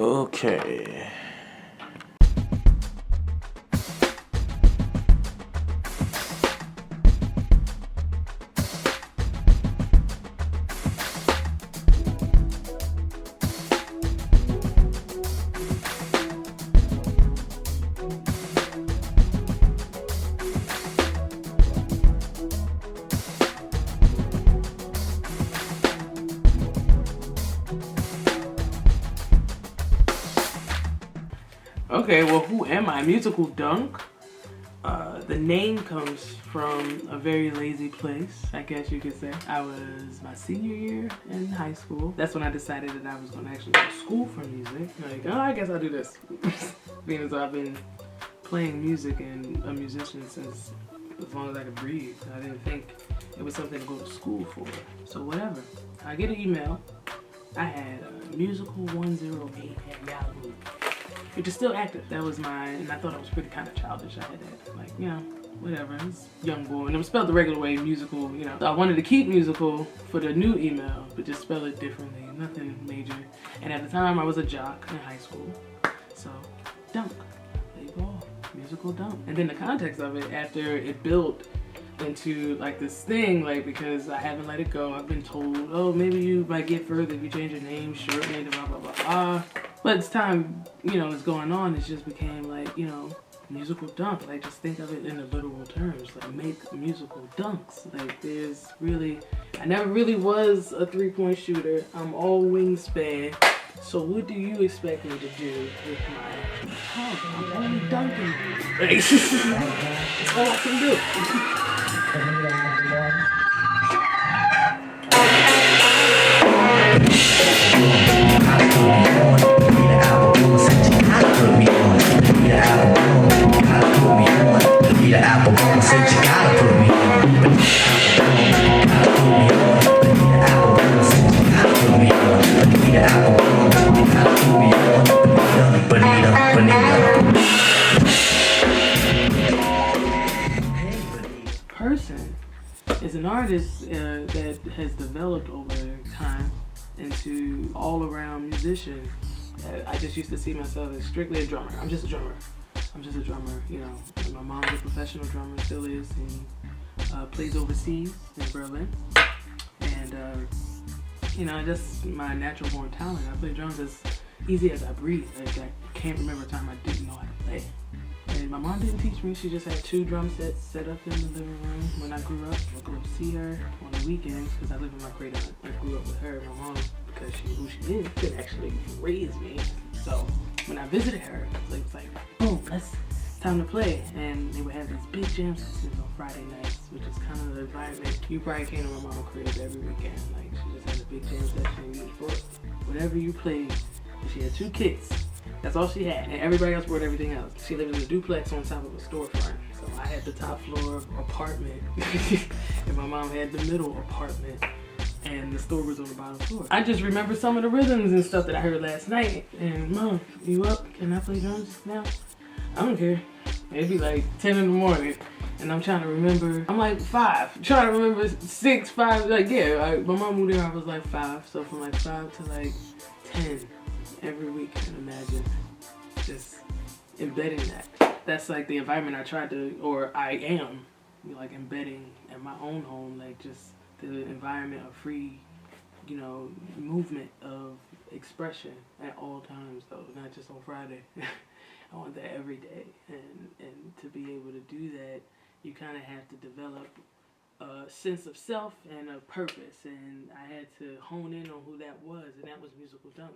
Okay. Okay, well, who am I? MuzikalDunk. The name comes from a very lazy place, I guess you could say. I was my senior year in high school. That's when I decided that I was going to actually go to school for music. Like, oh, I guess I'll do this. Being as I've been playing music and a musician since as long as I could breathe. I didn't think it was something to go to school for. So whatever. I get an email. I had musical108 at Yahoo, which is still active. That was mine, and I thought it was pretty kind of childish. I had that, like, you know, whatever. It's young boy, and it was spelled the regular way, musical, you know. So I wanted to keep musical for the new email, but just spell it differently, nothing major. And at the time, I was a jock in high school, so dunk, play ball, MuzikalDunk. And then the context of it, after it built into like this thing, like, because I haven't let it go, I've been told, oh, maybe you might get further if you change your name, shorten it, blah, blah, blah, blah. But as time, you know, is going on, it just became like, you know, MuzikalDunk. Like, just think of it in the literal terms. Like, make musical dunks. Like, there's really, I never really was a three-point shooter. I'm all wingspan. So what do you expect me to do with my talk? I'm only dunking. Like, that's all I can do. Person is an artist that has developed over time into all-around musician. I just used to see myself as strictly a drummer. I'm just a drummer, you know. My mom's a professional drummer, still is, and plays overseas in Berlin. And you know, just my natural born talent. I play drums as easy as I breathe. Like, I can't remember a time I didn't know how to play. And my mom didn't teach me. She just had 2 drum sets set up in the living room when I grew up. I would go see her on the weekends because I live in my great aunt. I grew up with her. My mom, because she who she is, could actually raise me. So when I visited her, it was like, boom, it's time to play. And they would have these big jam sessions on Friday nights, which is kind of the environment. You probably came to my mom's crib every weekend. Like, she just had a big jam session. You just brought whatever you played. And she had 2 kits. That's all she had, and everybody else brought everything else. She lived in a duplex on top of a storefront. So I had the top floor apartment, and my mom had the middle apartment, and the store was on the bottom floor. I just remember some of the rhythms and stuff that I heard last night. And Mom, you up? Can I play drums now? I don't care. It'd be like 10 in the morning, and I'm trying to remember. I'm like 5, trying to remember 6, 5. Like, yeah, my mom moved there. I was like 5, so from like 5 to like 10. Every week, I can imagine just embedding that. That's like the environment I tried to, or I am, like, embedding in my own home, like just the environment of free, you know, movement of expression at all times, though, not just on Friday. I want that every day, and to be able to do that, you kind of have to develop a sense of self and a purpose, and I had to hone in on who that was, and that was MuzikalDunk.